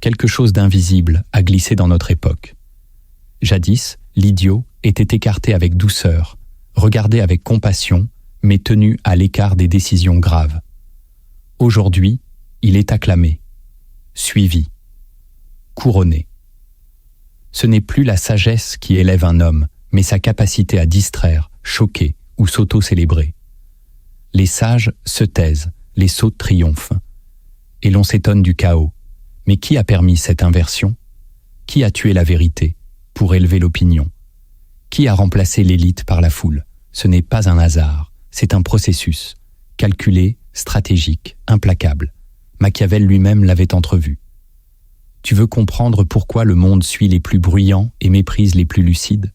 Quelque chose d'invisible a glissé dans notre époque. Jadis, l'idiot était écarté avec douceur, regardé avec compassion, mais tenu à l'écart des décisions graves. Aujourd'hui, il est acclamé, suivi, couronné. Ce n'est plus la sagesse qui élève un homme, mais sa capacité à distraire, choquer ou s'auto-célébrer. Les sages se taisent, les sots triomphent. Et l'on s'étonne du chaos. Mais qui a permis cette inversion? Qui a tué la vérité pour élever l'opinion? Qui a remplacé l'élite par la foule? Ce n'est pas un hasard, c'est un processus, calculé, stratégique, implacable. Machiavel lui-même l'avait entrevu. Tu veux comprendre pourquoi le monde suit les plus bruyants et méprise les plus lucides?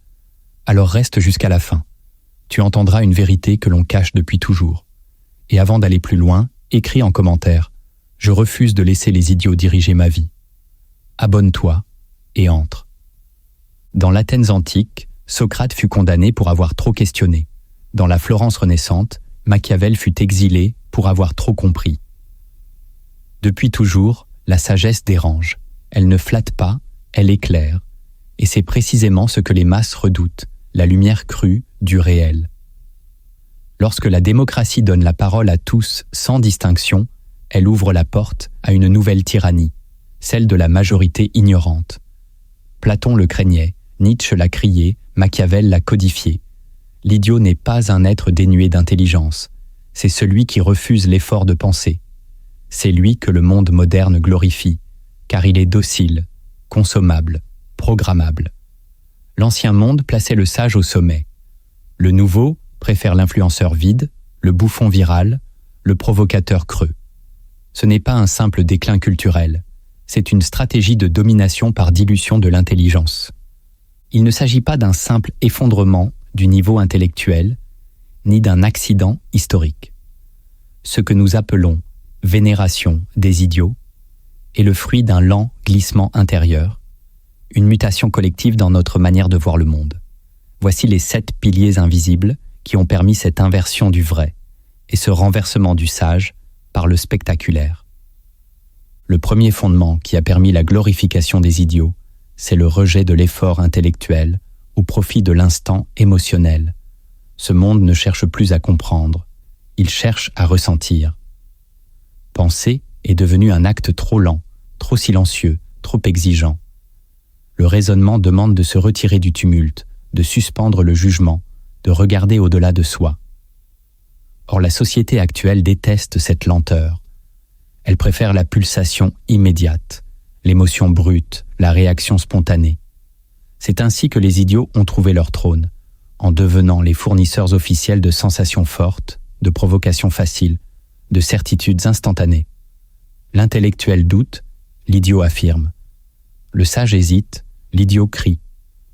Alors reste jusqu'à la fin. Tu entendras une vérité que l'on cache depuis toujours. Et avant d'aller plus loin, écris en commentaire: je refuse de laisser les idiots diriger ma vie. Abonne-toi et entre. Dans l'Athènes antique, Socrate fut condamné pour avoir trop questionné. Dans la Florence renaissante, Machiavel fut exilé pour avoir trop compris. Depuis toujours, la sagesse dérange. Elle ne flatte pas, elle éclaire. Et c'est précisément ce que les masses redoutent, la lumière crue du réel. Lorsque la démocratie donne la parole à tous sans distinction, elle ouvre la porte à une nouvelle tyrannie, celle de la majorité ignorante. Platon le craignait, Nietzsche l'a crié, Machiavel l'a codifié. L'idiot n'est pas un être dénué d'intelligence, c'est celui qui refuse l'effort de penser. C'est lui que le monde moderne glorifie, car il est docile, consommable, programmable. L'ancien monde plaçait le sage au sommet. Le nouveau préfère l'influenceur vide, le bouffon viral, le provocateur creux. Ce n'est pas un simple déclin culturel, c'est une stratégie de domination par dilution de l'intelligence. Il ne s'agit pas d'un simple effondrement du niveau intellectuel, ni d'un accident historique. Ce que nous appelons vénération des idiots est le fruit d'un lent glissement intérieur, une mutation collective dans notre manière de voir le monde. Voici les 7 piliers invisibles qui ont permis cette inversion du vrai et ce renversement du sage par le spectaculaire. Le premier fondement qui a permis la glorification des idiots, c'est le rejet de l'effort intellectuel au profit de l'instant émotionnel. Ce monde ne cherche plus à comprendre, il cherche à ressentir. Penser est devenu un acte trop lent, trop silencieux, trop exigeant. Le raisonnement demande de se retirer du tumulte, de suspendre le jugement, de regarder au-delà de soi. Or, la société actuelle déteste cette lenteur. Elle préfère la pulsation immédiate, l'émotion brute, la réaction spontanée. C'est ainsi que les idiots ont trouvé leur trône, en devenant les fournisseurs officiels de sensations fortes, de provocations faciles, de certitudes instantanées. L'intellectuel doute, l'idiot affirme. Le sage hésite, l'idiot crie.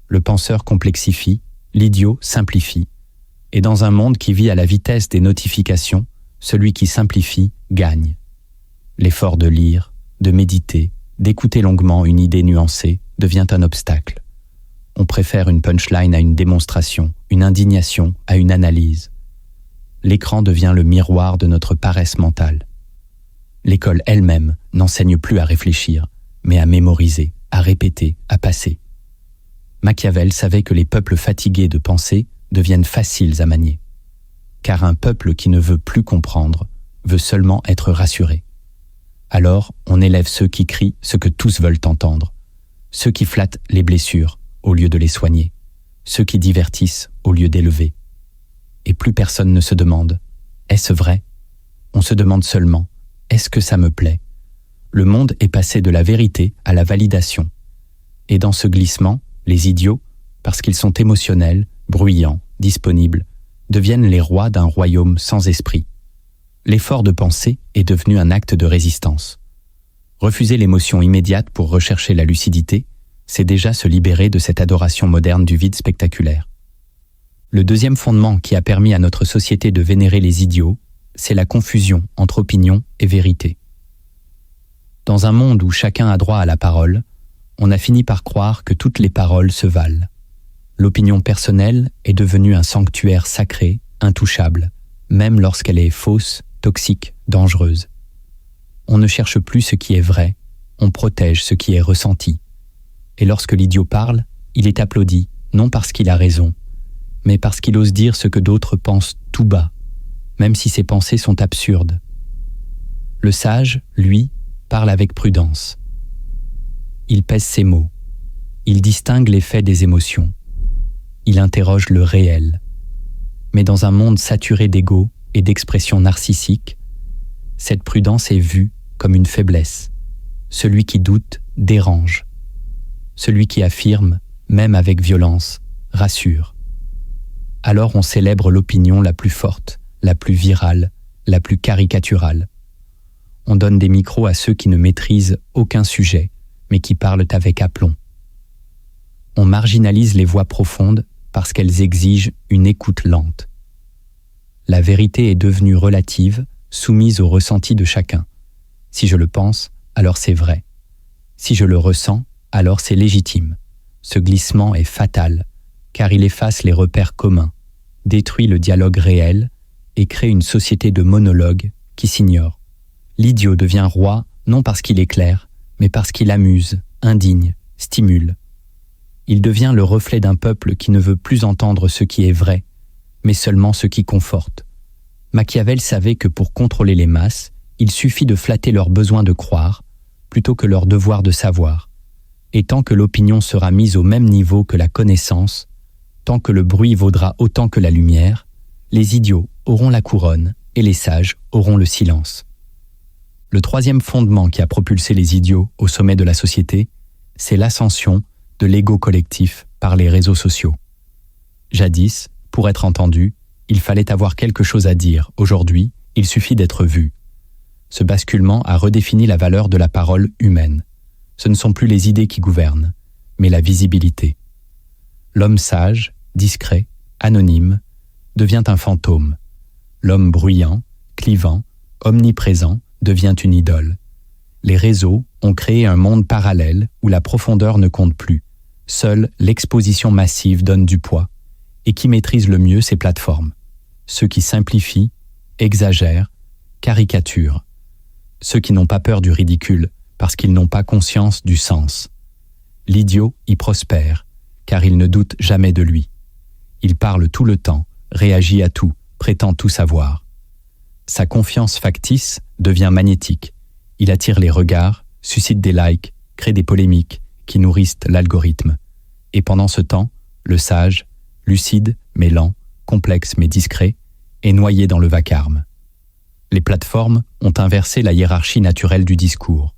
Le penseur complexifie, l'idiot simplifie. Et dans un monde qui vit à la vitesse des notifications, celui qui simplifie gagne. L'effort de lire, de méditer, d'écouter longuement une idée nuancée devient un obstacle. On préfère une punchline à une démonstration, une indignation à une analyse. L'écran devient le miroir de notre paresse mentale. L'école elle-même n'enseigne plus à réfléchir, mais à mémoriser, à répéter, à passer. Machiavel savait que les peuples fatigués de penser deviennent faciles à manier. Car un peuple qui ne veut plus comprendre veut seulement être rassuré. Alors, on élève ceux qui crient ce que tous veulent entendre, ceux qui flattent les blessures au lieu de les soigner, ceux qui divertissent au lieu d'élever. Et plus personne ne se demande « Est-ce vrai ?» On se demande seulement « Est-ce que ça me plaît ?» Le monde est passé de la vérité à la validation. Et dans ce glissement, les idiots, parce qu'ils sont émotionnels, bruyants, disponibles, deviennent les rois d'un royaume sans esprit. L'effort de penser est devenu un acte de résistance. Refuser l'émotion immédiate pour rechercher la lucidité, c'est déjà se libérer de cette adoration moderne du vide spectaculaire. Le deuxième fondement qui a permis à notre société de vénérer les idiots, c'est la confusion entre opinion et vérité. Dans un monde où chacun a droit à la parole, on a fini par croire que toutes les paroles se valent. L'opinion personnelle est devenue un sanctuaire sacré, intouchable, même lorsqu'elle est fausse, toxique, dangereuse. On ne cherche plus ce qui est vrai, on protège ce qui est ressenti. Et lorsque l'idiot parle, il est applaudi, non parce qu'il a raison, mais parce qu'il ose dire ce que d'autres pensent tout bas, même si ses pensées sont absurdes. Le sage, lui, parle avec prudence. Il pèse ses mots. Il distingue les faits des émotions. Il interroge le réel. Mais dans un monde saturé d'ego et d'expressions narcissiques, cette prudence est vue comme une faiblesse. Celui qui doute dérange. Celui qui affirme, même avec violence, rassure. Alors on célèbre l'opinion la plus forte, la plus virale, la plus caricaturale. On donne des micros à ceux qui ne maîtrisent aucun sujet, mais qui parlent avec aplomb. On marginalise les voix profondes parce qu'elles exigent une écoute lente. La vérité est devenue relative, soumise au ressenti de chacun. Si je le pense, alors c'est vrai. Si je le ressens, alors c'est légitime. Ce glissement est fatal, car il efface les repères communs, détruit le dialogue réel et crée une société de monologues qui s'ignorent. L'idiot devient roi non parce qu'il éclaire, mais parce qu'il amuse, indigne, stimule. Il devient le reflet d'un peuple qui ne veut plus entendre ce qui est vrai, mais seulement ce qui conforte. Machiavel savait que pour contrôler les masses, il suffit de flatter leur besoin de croire, plutôt que leur devoir de savoir. Et tant que l'opinion sera mise au même niveau que la connaissance, tant que le bruit vaudra autant que la lumière, les idiots auront la couronne et les sages auront le silence. Le troisième fondement qui a propulsé les idiots au sommet de la société, c'est l'ascension de l'ego collectif par les réseaux sociaux. Jadis, pour être entendu, il fallait avoir quelque chose à dire. Aujourd'hui, il suffit d'être vu. Ce basculement a redéfini la valeur de la parole humaine. Ce ne sont plus les idées qui gouvernent, mais la visibilité. L'homme sage, discret, anonyme, devient un fantôme. L'homme bruyant, clivant, omniprésent devient une idole. Les réseaux ont créé un monde parallèle où la profondeur ne compte plus. Seule l'exposition massive donne du poids. Et qui maîtrise le mieux ces plateformes? Ceux qui simplifient, exagèrent, caricaturent. Ceux qui n'ont pas peur du ridicule parce qu'ils n'ont pas conscience du sens. L'idiot y prospère, car il ne doute jamais de lui. Il parle tout le temps, réagit à tout, prétend tout savoir. Sa confiance factice devient magnétique. Il attire les regards, suscite des likes, crée des polémiques qui nourrissent l'algorithme. Et pendant ce temps, le sage, lucide mais lent, complexe mais discret, est noyé dans le vacarme. Les plateformes ont inversé la hiérarchie naturelle du discours.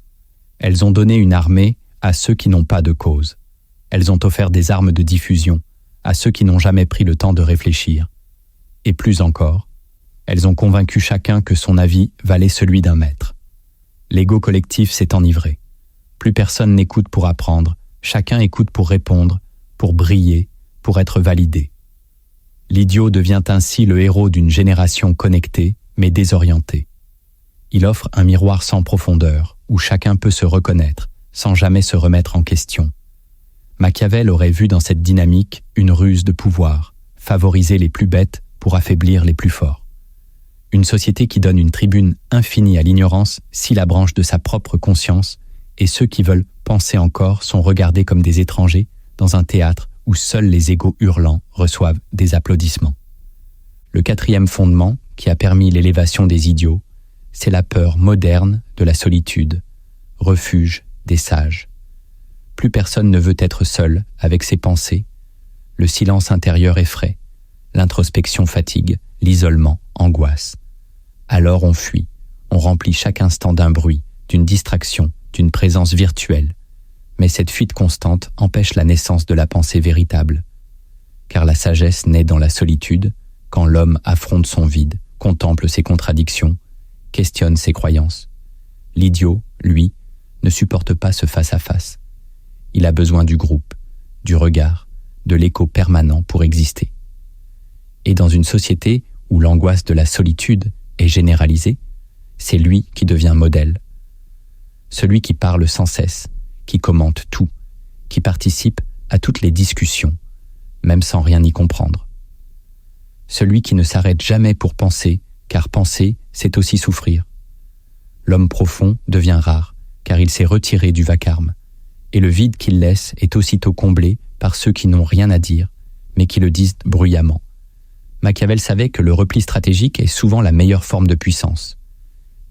Elles ont donné une armée à ceux qui n'ont pas de cause. Elles ont offert des armes de diffusion à ceux qui n'ont jamais pris le temps de réfléchir. Et plus encore, elles ont convaincu chacun que son avis valait celui d'un maître. L'ego collectif s'est enivré. Plus personne n'écoute pour apprendre, chacun écoute pour répondre, pour briller, pour être validé. L'idiot devient ainsi le héros d'une génération connectée, mais désorientée. Il offre un miroir sans profondeur, où chacun peut se reconnaître, sans jamais se remettre en question. Machiavel aurait vu dans cette dynamique une ruse de pouvoir, favoriser les plus bêtes pour affaiblir les plus forts. Une société qui donne une tribune infinie à l'ignorance scie la branche de sa propre conscience, et ceux qui veulent penser encore sont regardés comme des étrangers dans un théâtre où seuls les égos hurlants reçoivent des applaudissements. Le quatrième fondement, qui a permis l'élévation des idiots, c'est la peur moderne de la solitude, refuge des sages. Plus personne ne veut être seul avec ses pensées. Le silence intérieur effraie, l'introspection fatigue, l'isolement angoisse. Alors on fuit, on remplit chaque instant d'un bruit, d'une distraction, d'une présence virtuelle. Mais cette fuite constante empêche la naissance de la pensée véritable. Car la sagesse naît dans la solitude, quand l'homme affronte son vide, contemple ses contradictions, questionne ses croyances. L'idiot, lui, ne supporte pas ce face-à-face. Il a besoin du groupe, du regard, de l'écho permanent pour exister. Et dans une société où l'angoisse de la solitude est généralisée, c'est lui qui devient modèle. Celui qui parle sans cesse, qui commente tout, qui participe à toutes les discussions, même sans rien y comprendre. Celui qui ne s'arrête jamais pour penser, car penser, c'est aussi souffrir. L'homme profond devient rare, car il s'est retiré du vacarme, et le vide qu'il laisse est aussitôt comblé par ceux qui n'ont rien à dire, mais qui le disent bruyamment. Machiavel savait que le repli stratégique est souvent la meilleure forme de puissance.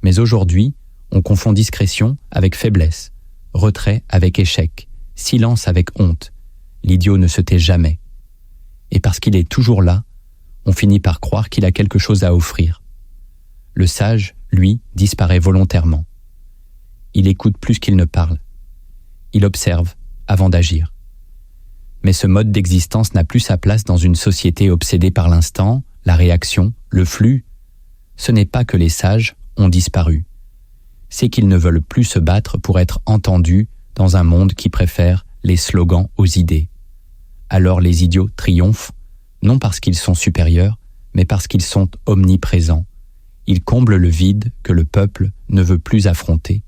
Mais aujourd'hui, on confond discrétion avec faiblesse, retrait avec échec, silence avec honte. L'idiot ne se tait jamais. Et parce qu'il est toujours là, on finit par croire qu'il a quelque chose à offrir. Le sage, lui, disparaît volontairement. Il écoute plus qu'il ne parle. Il observe avant d'agir. Mais ce mode d'existence n'a plus sa place dans une société obsédée par l'instant, la réaction, le flux. Ce n'est pas que les sages ont disparu. C'est qu'ils ne veulent plus se battre pour être entendus dans un monde qui préfère les slogans aux idées. Alors les idiots triomphent, non parce qu'ils sont supérieurs, mais parce qu'ils sont omniprésents. Ils comblent le vide que le peuple ne veut plus affronter,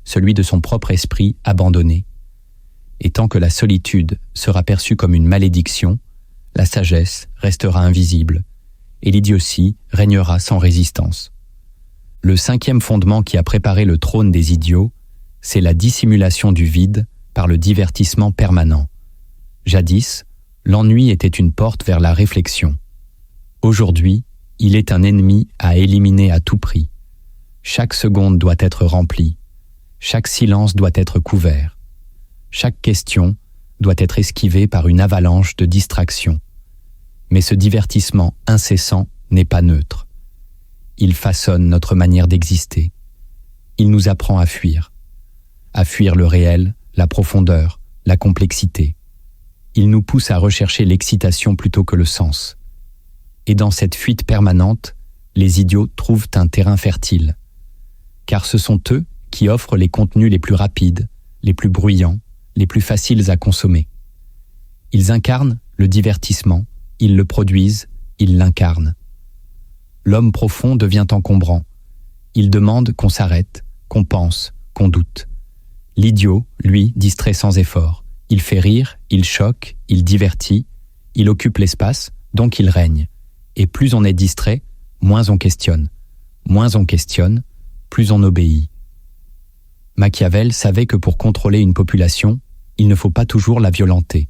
celui de son propre esprit abandonné. Et tant que la solitude sera perçue comme une malédiction, la sagesse restera invisible, et l'idiotie régnera sans résistance. Le 5e fondement qui a préparé le trône des idiots, c'est la dissimulation du vide par le divertissement permanent. Jadis, l'ennui était une porte vers la réflexion. Aujourd'hui, il est un ennemi à éliminer à tout prix. Chaque seconde doit être remplie. Chaque silence doit être couvert. Chaque question doit être esquivée par une avalanche de distractions. Mais ce divertissement incessant n'est pas neutre. Il façonne notre manière d'exister. Il nous apprend à fuir le réel, la profondeur, la complexité. Il nous pousse à rechercher l'excitation plutôt que le sens. Et dans cette fuite permanente, les idiots trouvent un terrain fertile. Car ce sont eux qui offrent les contenus les plus rapides, les plus bruyants, les plus faciles à consommer. Ils incarnent le divertissement, ils le produisent, ils l'incarnent. L'homme profond devient encombrant. Il demande qu'on s'arrête, qu'on pense, qu'on doute. L'idiot, lui, distrait sans effort. Il fait rire, il choque, il divertit, il occupe l'espace, donc il règne. Et plus on est distrait, moins on questionne. Moins on questionne, plus on obéit. Machiavel savait que pour contrôler une population, il ne faut pas toujours la violenter.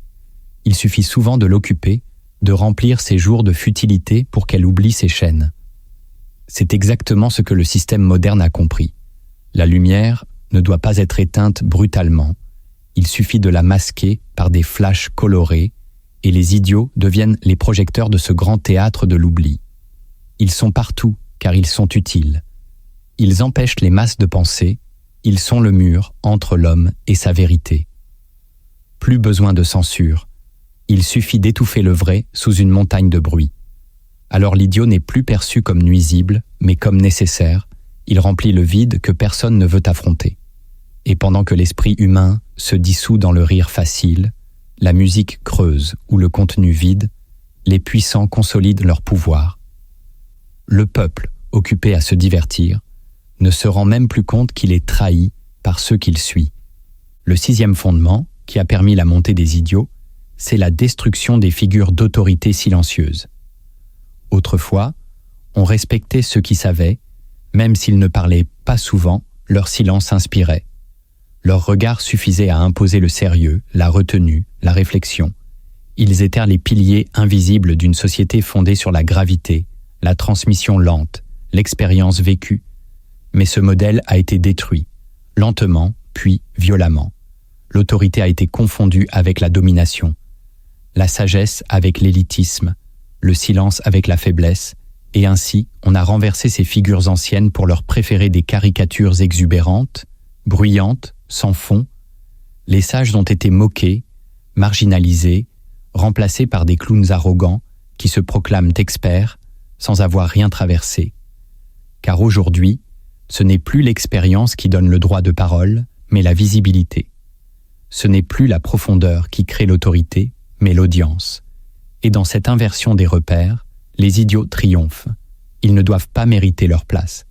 Il suffit souvent de l'occuper, de remplir ses jours de futilité pour qu'elle oublie ses chaînes. C'est exactement ce que le système moderne a compris. La lumière ne doit pas être éteinte brutalement. Il suffit de la masquer par des flashs colorés et les idiots deviennent les projecteurs de ce grand théâtre de l'oubli. Ils sont partout car ils sont utiles. Ils empêchent les masses de penser, ils sont le mur entre l'homme et sa vérité. Plus besoin de censure. Il suffit d'étouffer le vrai sous une montagne de bruit. Alors l'idiot n'est plus perçu comme nuisible, mais comme nécessaire. Il remplit le vide que personne ne veut affronter. Et pendant que l'esprit humain se dissout dans le rire facile, la musique creuse ou le contenu vide, les puissants consolident leur pouvoir. Le peuple, occupé à se divertir, ne se rend même plus compte qu'il est trahi par ceux qu'il suit. Le 6e fondement, qui a permis la montée des idiots, c'est la destruction des figures d'autorité silencieuses. Autrefois, on respectait ceux qui savaient, même s'ils ne parlaient pas souvent, leur silence inspirait. Leur regard suffisait à imposer le sérieux, la retenue, la réflexion. Ils étaient les piliers invisibles d'une société fondée sur la gravité, la transmission lente, l'expérience vécue. Mais ce modèle a été détruit, lentement, puis violemment. L'autorité a été confondue avec la domination, la sagesse avec l'élitisme, le silence avec la faiblesse, et ainsi on a renversé ces figures anciennes pour leur préférer des caricatures exubérantes, bruyantes, sans fond. Les sages ont été moqués, marginalisés, remplacés par des clowns arrogants qui se proclament experts sans avoir rien traversé. Car aujourd'hui, ce n'est plus l'expérience qui donne le droit de parole, mais la visibilité. Ce n'est plus la profondeur qui crée l'autorité, mais l'audience. Et dans cette inversion des repères, les idiots triomphent. Ils ne doivent pas mériter leur place.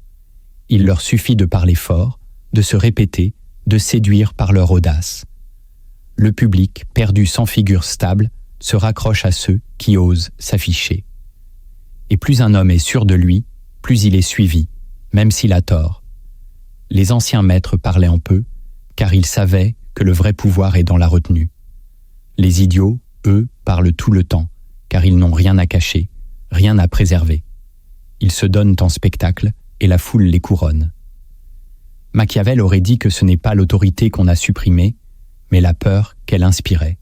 Il leur suffit de parler fort, de se répéter, de séduire par leur audace. Le public, perdu sans figure stable, se raccroche à ceux qui osent s'afficher. Et plus un homme est sûr de lui, plus il est suivi, même s'il a tort. Les anciens maîtres parlaient en peu, car ils savaient que le vrai pouvoir est dans la retenue. Les idiots, eux, parlent tout le temps, car ils n'ont rien à cacher, rien à préserver. Ils se donnent en spectacle et la foule les couronne. Machiavel aurait dit que ce n'est pas l'autorité qu'on a supprimée, mais la peur qu'elle inspirait.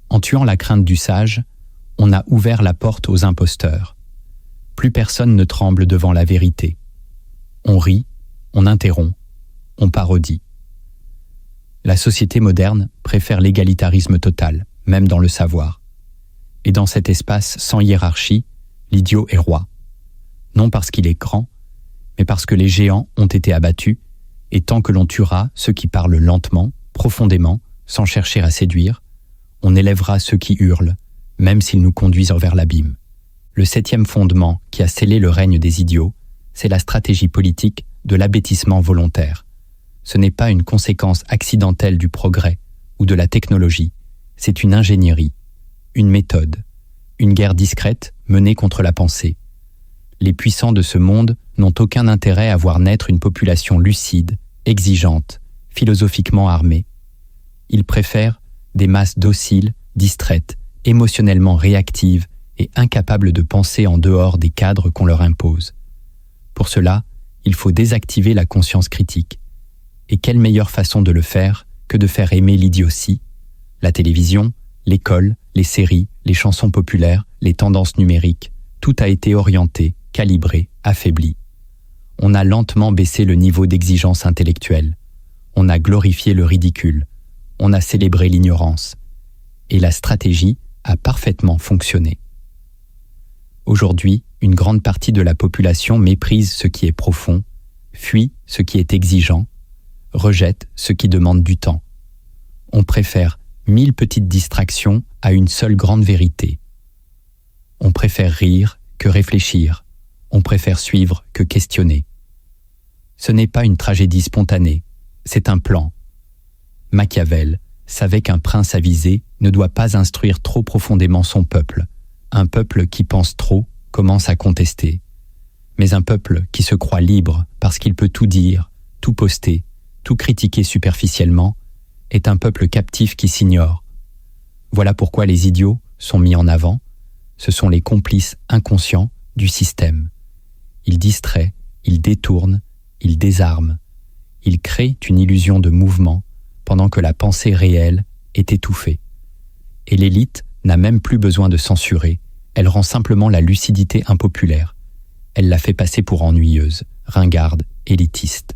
En tuant la crainte du sage, on a ouvert la porte aux imposteurs. Plus personne ne tremble devant la vérité. On rit, on interrompt, on parodie. La société moderne préfère l'égalitarisme total, même dans le savoir. Et dans cet espace sans hiérarchie, l'idiot est roi. Non parce qu'il est grand, mais parce que les géants ont été abattus, et tant que l'on tuera ceux qui parlent lentement, profondément, sans chercher à séduire, on élèvera ceux qui hurlent, même s'ils nous conduisent vers l'abîme. Le 7e fondement qui a scellé le règne des idiots, c'est la stratégie politique de l'abêtissement volontaire. Ce n'est pas une conséquence accidentelle du progrès ou de la technologie, c'est une ingénierie, une méthode, une guerre discrète menée contre la pensée. Les puissants de ce monde n'ont aucun intérêt à voir naître une population lucide, exigeante, philosophiquement armée. Ils préfèrent des masses dociles, distraites, émotionnellement réactives et incapables de penser en dehors des cadres qu'on leur impose. Pour cela, il faut désactiver la conscience critique. Et quelle meilleure façon de le faire que de faire aimer l'idiotie? La télévision, l'école, les séries, les chansons populaires, les tendances numériques, tout a été orienté, calibré, affaibli. On a lentement baissé le niveau d'exigence intellectuelle. On a glorifié le ridicule. On a célébré l'ignorance. Et la stratégie a parfaitement fonctionné. Aujourd'hui, une grande partie de la population méprise ce qui est profond, fuit ce qui est exigeant, rejette ce qui demande du temps. On préfère 1000 petites distractions à une seule grande vérité. On préfère rire que réfléchir. On préfère suivre que questionner. Ce n'est pas une tragédie spontanée, c'est un plan. Machiavel savait qu'un prince avisé ne doit pas instruire trop profondément son peuple. Un peuple qui pense trop commence à contester. Mais un peuple qui se croit libre parce qu'il peut tout dire, tout poster, tout critiquer superficiellement, est un peuple captif qui s'ignore. Voilà pourquoi les idiots sont mis en avant. Ce sont les complices inconscients du système. Ils distraient, ils détournent, ils désarment. Ils créent une illusion de mouvement pendant que la pensée réelle est étouffée. Et l'élite n'a même plus besoin de censurer, elle rend simplement la lucidité impopulaire. Elle la fait passer pour ennuyeuse, ringarde, élitiste.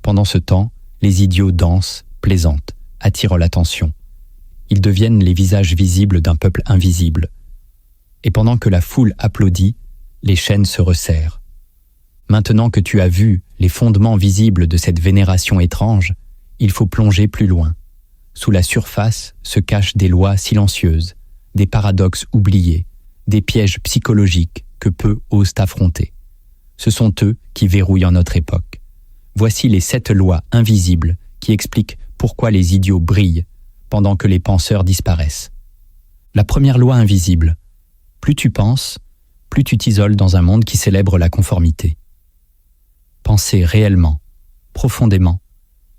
Pendant ce temps, les idiots dansent, plaisantent, attirent l'attention. Ils deviennent les visages visibles d'un peuple invisible. Et pendant que la foule applaudit, les chaînes se resserrent. Maintenant que tu as vu les fondements visibles de cette vénération étrange, il faut plonger plus loin. Sous la surface se cachent des lois silencieuses, des paradoxes oubliés, des pièges psychologiques que peu osent affronter. Ce sont eux qui verrouillent notre époque. Voici les 7 lois invisibles qui expliquent pourquoi les idiots brillent pendant que les penseurs disparaissent. La première loi invisible. Plus tu penses, plus tu t'isoles dans un monde qui célèbre la conformité. Penser réellement, profondément,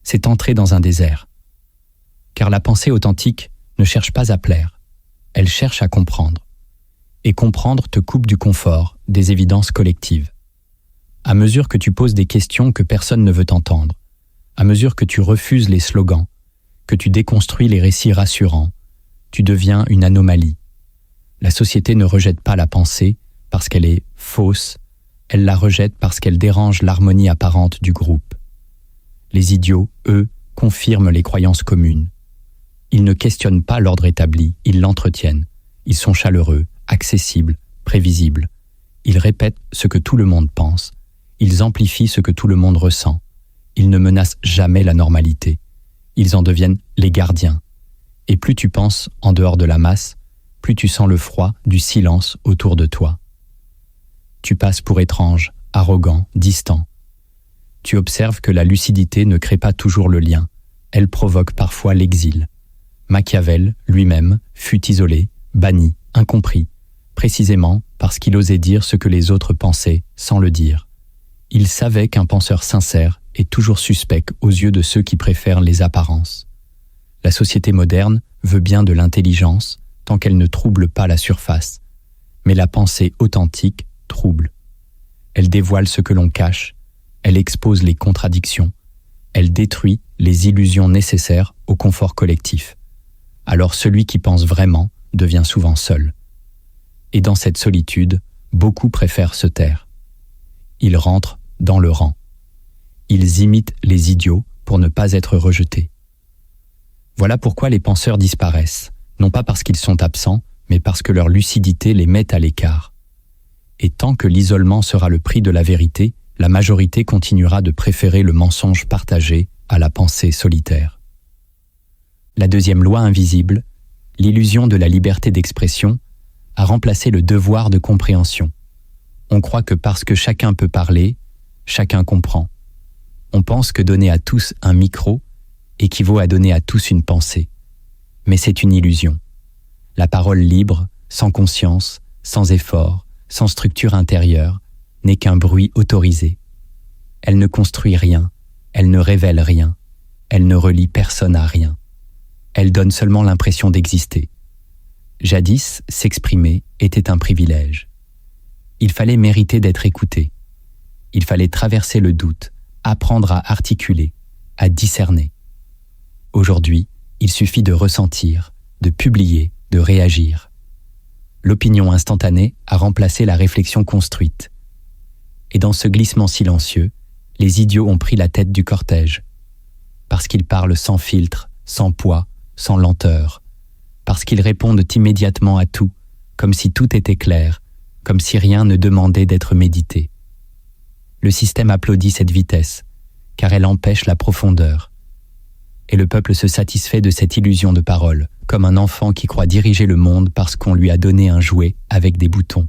c'est entrer dans un désert. Car la pensée authentique ne cherche pas à plaire, elle cherche à comprendre. Et comprendre te coupe du confort, des évidences collectives. À mesure que tu poses des questions que personne ne veut entendre, à mesure que tu refuses les slogans, que tu déconstruis les récits rassurants, tu deviens une anomalie. La société ne rejette pas la pensée parce qu'elle est fausse, elle la rejette parce qu'elle dérange l'harmonie apparente du groupe. Les idiots, eux, confirment les croyances communes. Ils ne questionnent pas l'ordre établi, ils l'entretiennent. Ils sont chaleureux, accessibles, prévisibles. Ils répètent ce que tout le monde pense. Ils amplifient ce que tout le monde ressent. Ils ne menacent jamais la normalité. Ils en deviennent les gardiens. Et plus tu penses en dehors de la masse, plus tu sens le froid du silence autour de toi. Tu passes pour étrange, arrogant, distant. Tu observes que la lucidité ne crée pas toujours le lien. Elle provoque parfois l'exil. Machiavel, lui-même, fut isolé, banni, incompris, précisément parce qu'il osait dire ce que les autres pensaient sans le dire. Il savait qu'un penseur sincère est toujours suspect aux yeux de ceux qui préfèrent les apparences. La société moderne veut bien de l'intelligence tant qu'elle ne trouble pas la surface, mais la pensée authentique trouble. Elle dévoile ce que l'on cache, elle expose les contradictions, elle détruit les illusions nécessaires au confort collectif. Alors celui qui pense vraiment devient souvent seul. Et dans cette solitude, beaucoup préfèrent se taire. Ils rentrent dans le rang. Ils imitent les idiots pour ne pas être rejetés. Voilà pourquoi les penseurs disparaissent, non pas parce qu'ils sont absents, mais parce que leur lucidité les met à l'écart. Et tant que l'isolement sera le prix de la vérité, la majorité continuera de préférer le mensonge partagé à la pensée solitaire. La deuxième loi invisible, l'illusion de la liberté d'expression, a remplacé le devoir de compréhension. On croit que parce que chacun peut parler, chacun comprend. On pense que donner à tous un micro équivaut à donner à tous une pensée. Mais c'est une illusion. La parole libre, sans conscience, sans effort, sans structure intérieure, n'est qu'un bruit autorisé. Elle ne construit rien, elle ne révèle rien, elle ne relie personne à rien. Elle donne seulement l'impression d'exister. Jadis, s'exprimer était un privilège. Il fallait mériter d'être écouté. Il fallait traverser le doute, apprendre à articuler, à discerner. Aujourd'hui, il suffit de ressentir, de publier, de réagir. L'opinion instantanée a remplacé la réflexion construite. Et dans ce glissement silencieux, les idiots ont pris la tête du cortège. Parce qu'ils parlent sans filtre, sans poids, sans lenteur. Parce qu'ils répondent immédiatement à tout, comme si tout était clair, comme si rien ne demandait d'être médité. Le système applaudit cette vitesse, car elle empêche la profondeur. Et le peuple se satisfait de cette illusion de parole, comme un enfant qui croit diriger le monde parce qu'on lui a donné un jouet avec des boutons.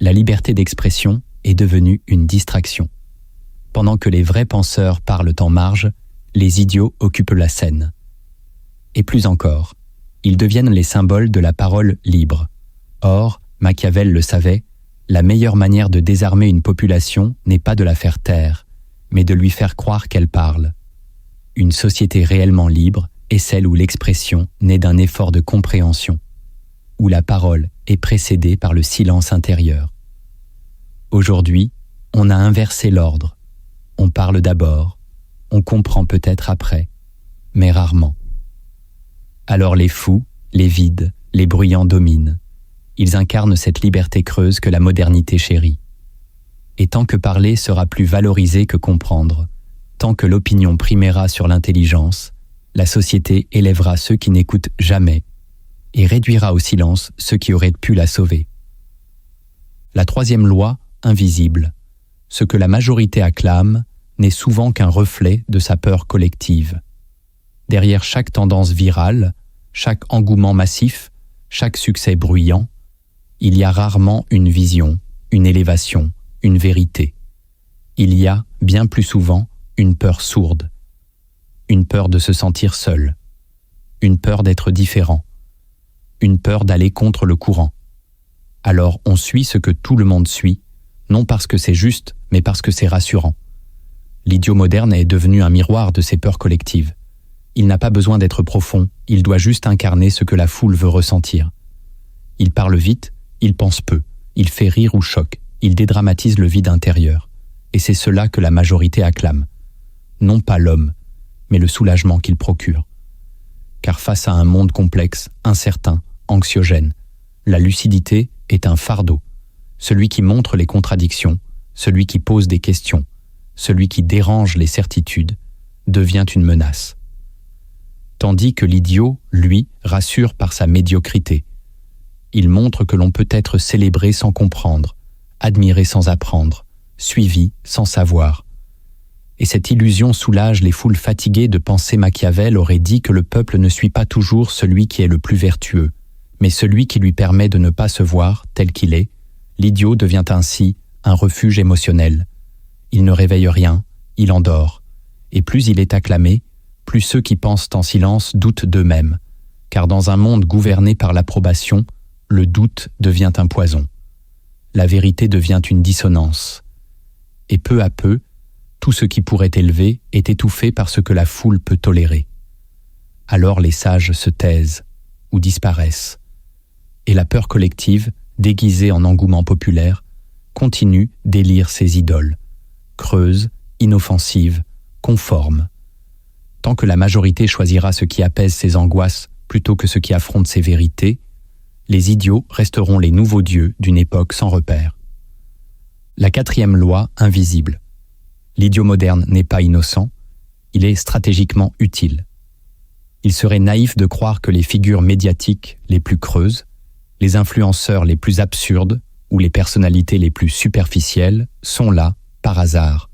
La liberté d'expression est devenue une distraction. Pendant que les vrais penseurs parlent en marge, les idiots occupent la scène. Et plus encore, ils deviennent les symboles de la parole libre. Or, Machiavel le savait, la meilleure manière de désarmer une population n'est pas de la faire taire, mais de lui faire croire qu'elle parle. Une société réellement libre est celle où l'expression naît d'un effort de compréhension, où la parole est précédée par le silence intérieur. Aujourd'hui, on a inversé l'ordre. On parle d'abord, on comprend peut-être après, mais rarement. Alors les fous, les vides, les bruyants dominent. Ils incarnent cette liberté creuse que la modernité chérit. Et tant que parler sera plus valorisé que comprendre, tant que l'opinion primera sur l'intelligence, la société élèvera ceux qui n'écoutent jamais et réduira au silence ceux qui auraient pu la sauver. La troisième loi, invisible, ce que la majorité acclame n'est souvent qu'un reflet de sa peur collective. Derrière chaque tendance virale, chaque engouement massif, chaque succès bruyant, il y a rarement une vision, une élévation, une vérité. Il y a, bien plus souvent, une peur sourde, une peur de se sentir seul, une peur d'être différent, une peur d'aller contre le courant. Alors on suit ce que tout le monde suit, non parce que c'est juste, mais parce que c'est rassurant. L'idiot moderne est devenu un miroir de ces peurs collectives. Il n'a pas besoin d'être profond, il doit juste incarner ce que la foule veut ressentir. Il parle vite, il pense peu, il fait rire ou choque, il dédramatise le vide intérieur. Et c'est cela que la majorité acclame. Non pas l'homme, mais le soulagement qu'il procure. Car face à un monde complexe, incertain, anxiogène, la lucidité est un fardeau. Celui qui montre les contradictions, celui qui pose des questions, celui qui dérange les certitudes, devient une menace. Tandis que l'idiot, lui, rassure par sa médiocrité. Il montre que l'on peut être célébré sans comprendre, admiré sans apprendre, suivi sans savoir. Et cette illusion soulage les foules fatiguées de penser Machiavel aurait dit que le peuple ne suit pas toujours celui qui est le plus vertueux, mais celui qui lui permet de ne pas se voir tel qu'il est. L'idiot devient ainsi un refuge émotionnel. Il ne réveille rien, il endort. Et plus il est acclamé, plus ceux qui pensent en silence doutent d'eux-mêmes. Car dans un monde gouverné par l'approbation, le doute devient un poison. La vérité devient une dissonance. et peu à peu, tout ce qui pourrait élever est étouffé par ce que la foule peut tolérer. Alors les sages se taisent ou disparaissent, et la peur collective, déguisée en engouement populaire, continue d'élire ses idoles, creuses, inoffensives, conformes. Tant que la majorité choisira ce qui apaise ses angoisses plutôt que ce qui affronte ses vérités, les idiots resteront les nouveaux dieux d'une époque sans repère. La 4e loi invisible. L'idiot moderne n'est pas innocent, il est stratégiquement utile. Il serait naïf de croire que les figures médiatiques les plus creuses, les influenceurs les plus absurdes ou les personnalités les plus superficielles sont là par hasard.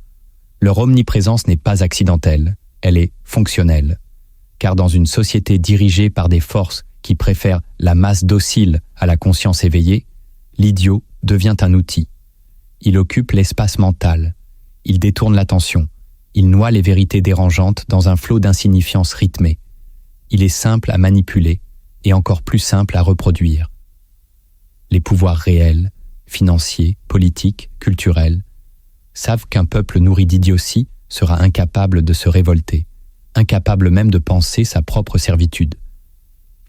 Leur omniprésence n'est pas accidentelle, elle est fonctionnelle. Car dans une société dirigée par des forces qui préfèrent la masse docile à la conscience éveillée, l'idiot devient un outil. Il occupe l'espace mental, il détourne l'attention, il noie les vérités dérangeantes dans un flot d'insignifiance rythmée. Il est simple à manipuler et encore plus simple à reproduire. Les pouvoirs réels, financiers, politiques, culturels, savent qu'un peuple nourri d'idiotie sera incapable de se révolter, incapable même de penser sa propre servitude.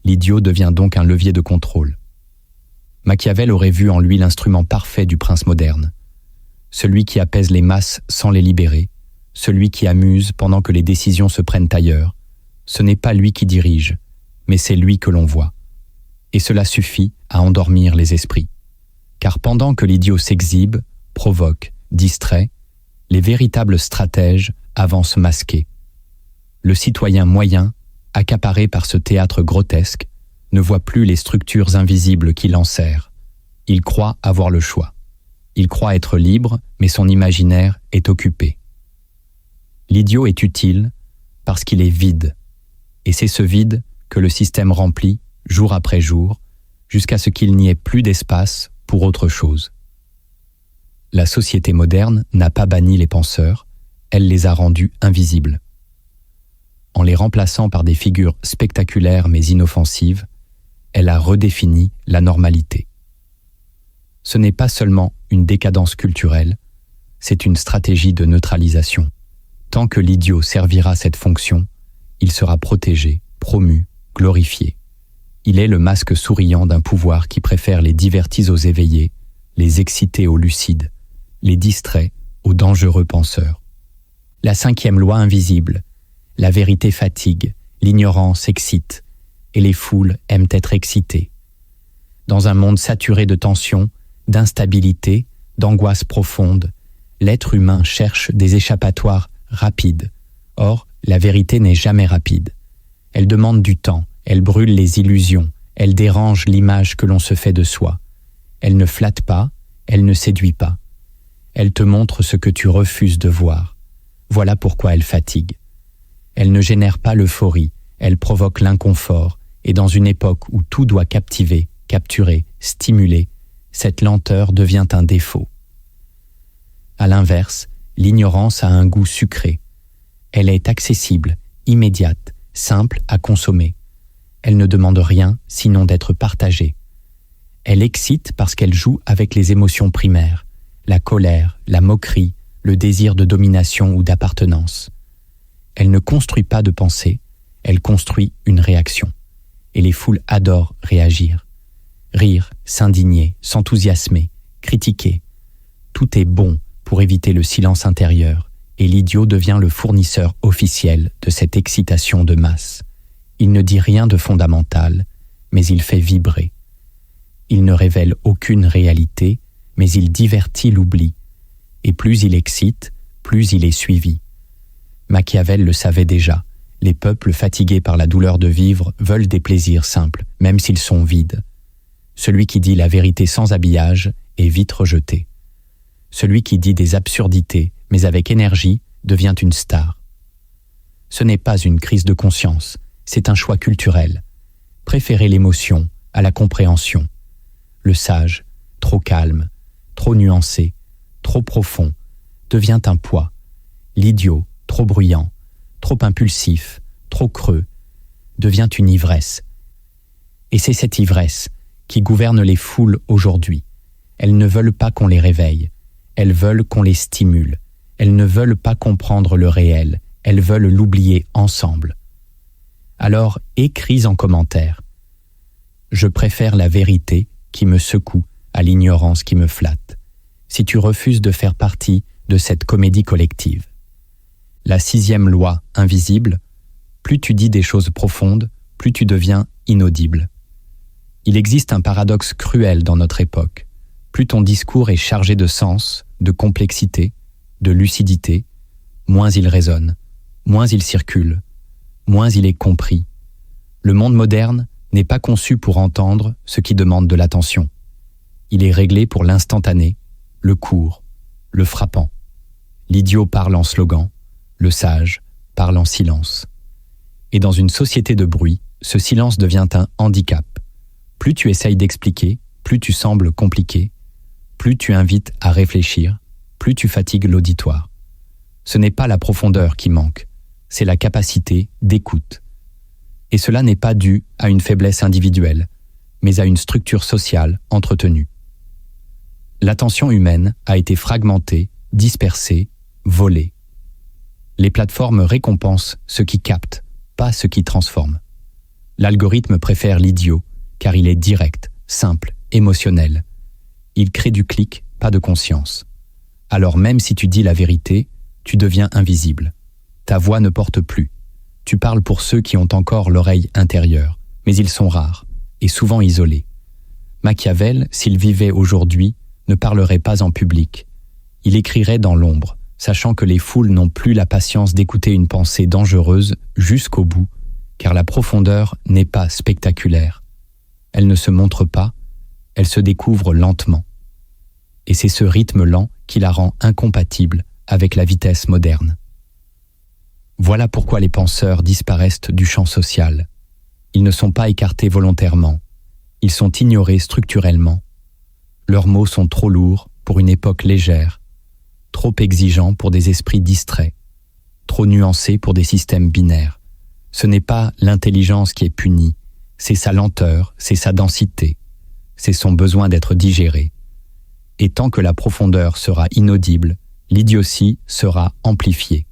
L'idiot devient donc un levier de contrôle. Machiavel aurait vu en lui l'instrument parfait du prince moderne, celui qui apaise les masses sans les libérer, celui qui amuse pendant que les décisions se prennent ailleurs. Ce n'est pas lui qui dirige, mais c'est lui que l'on voit. Et cela suffit à endormir les esprits. Car pendant que l'idiot s'exhibe, provoque, distrait, les véritables stratèges avancent masqués. Le citoyen moyen, accaparé par ce théâtre grotesque, ne voit plus les structures invisibles qui l'enserrent. Il croit avoir le choix. Il croit être libre, mais son imaginaire est occupé. L'idiot est utile parce qu'il est vide. Et c'est ce vide que le système remplit, jour après jour, jusqu'à ce qu'il n'y ait plus d'espace pour autre chose. La société moderne n'a pas banni les penseurs, elle les a rendus invisibles. En les remplaçant par des figures spectaculaires mais inoffensives, elle a redéfini la normalité. Ce n'est pas seulement une décadence culturelle, c'est une stratégie de neutralisation. Tant que l'idiot servira cette fonction, il sera protégé, promu, glorifié. Il est le masque souriant d'un pouvoir qui préfère les divertis aux éveillés, les excités aux lucides, les distraits aux dangereux penseurs. La 5e loi invisible. La vérité fatigue, l'ignorance excite, et les foules aiment être excitées. Dans un monde saturé de tensions, d'instabilité, d'angoisse profonde, l'être humain cherche des échappatoires rapides. Or, la vérité n'est jamais rapide. Elle demande du temps, elle brûle les illusions, elle dérange l'image que l'on se fait de soi. Elle ne flatte pas, elle ne séduit pas. Elle te montre ce que tu refuses de voir. Voilà pourquoi elle fatigue. Elle ne génère pas l'euphorie, elle provoque l'inconfort, et dans une époque où tout doit captiver, capturer, stimuler, cette lenteur devient un défaut. À l'inverse, l'ignorance a un goût sucré. Elle est accessible, immédiate, simple à consommer. Elle ne demande rien sinon d'être partagée. Elle excite parce qu'elle joue avec les émotions primaires, la colère, la moquerie, le désir de domination ou d'appartenance. Elle ne construit pas de pensée, elle construit une réaction. Et les foules adorent réagir. Rire, s'indigner, s'enthousiasmer, critiquer. Tout est bon pour éviter le silence intérieur, et l'idiot devient le fournisseur officiel de cette excitation de masse. Il ne dit rien de fondamental, mais il fait vibrer. Il ne révèle aucune réalité, mais il divertit l'oubli. Et plus il excite, plus il est suivi. Machiavel le savait déjà. Les peuples fatigués par la douleur de vivre veulent des plaisirs simples, même s'ils sont vides. Celui qui dit la vérité sans habillage est vite rejeté. Celui qui dit des absurdités, mais avec énergie, devient une star. Ce n'est pas une crise de conscience, c'est un choix culturel. Préférer l'émotion à la compréhension. Le sage, trop calme, trop nuancé, trop profond, devient un poids. L'idiot, trop bruyant, trop impulsif, trop creux, devient une ivresse. Et c'est cette ivresse qui gouverne les foules aujourd'hui. Elles ne veulent pas qu'on les réveille. elles veulent qu'on les stimule. Elles ne veulent pas comprendre le réel, elles veulent l'oublier ensemble. Alors écris en commentaire. Je préfère la vérité qui me secoue à l'ignorance qui me flatte, si tu refuses de faire partie de cette comédie collective. La 6e loi invisible, plus tu dis des choses profondes, plus tu deviens inaudible. Il existe un paradoxe cruel dans notre époque. Plus ton discours est chargé de sens, de complexité, de lucidité, moins il résonne, moins il circule, moins il est compris. Le monde moderne n'est pas conçu pour entendre ce qui demande de l'attention. Il est réglé pour l'instantané, le court, le frappant. L'idiot parle en slogan, le sage parle en silence. Et dans une société de bruit, ce silence devient un handicap. Plus tu essayes d'expliquer, plus tu sembles compliqué, plus tu invites à réfléchir, plus tu fatigues l'auditoire. Ce n'est pas la profondeur qui manque, c'est la capacité d'écoute. Et cela n'est pas dû à une faiblesse individuelle, mais à une structure sociale entretenue. L'attention humaine a été fragmentée, dispersée, volée. Les plateformes récompensent ce qui capte, pas ce qui transforme. L'algorithme préfère l'idiot, car il est direct, simple, émotionnel. Il crée du clic, pas de conscience. Alors même si tu dis la vérité, tu deviens invisible. Ta voix ne porte plus. Tu parles pour ceux qui ont encore l'oreille intérieure, mais ils sont rares et souvent isolés. Machiavel, s'il vivait aujourd'hui, ne parlerait pas en public. Il écrirait dans l'ombre, sachant que les foules n'ont plus la patience d'écouter une pensée dangereuse jusqu'au bout, car la profondeur n'est pas spectaculaire. Elle ne se montre pas, elle se découvre lentement. Et c'est ce rythme lent qui la rend incompatible avec la vitesse moderne. Voilà pourquoi les penseurs disparaissent du champ social. Ils ne sont pas écartés volontairement, ils sont ignorés structurellement. Leurs mots sont trop lourds pour une époque légère, trop exigeants pour des esprits distraits, trop nuancés pour des systèmes binaires. Ce n'est pas l'intelligence qui est punie, c'est sa lenteur, c'est sa densité, c'est son besoin d'être digéré. Et tant que la profondeur sera inaudible, l'idiotie sera amplifiée.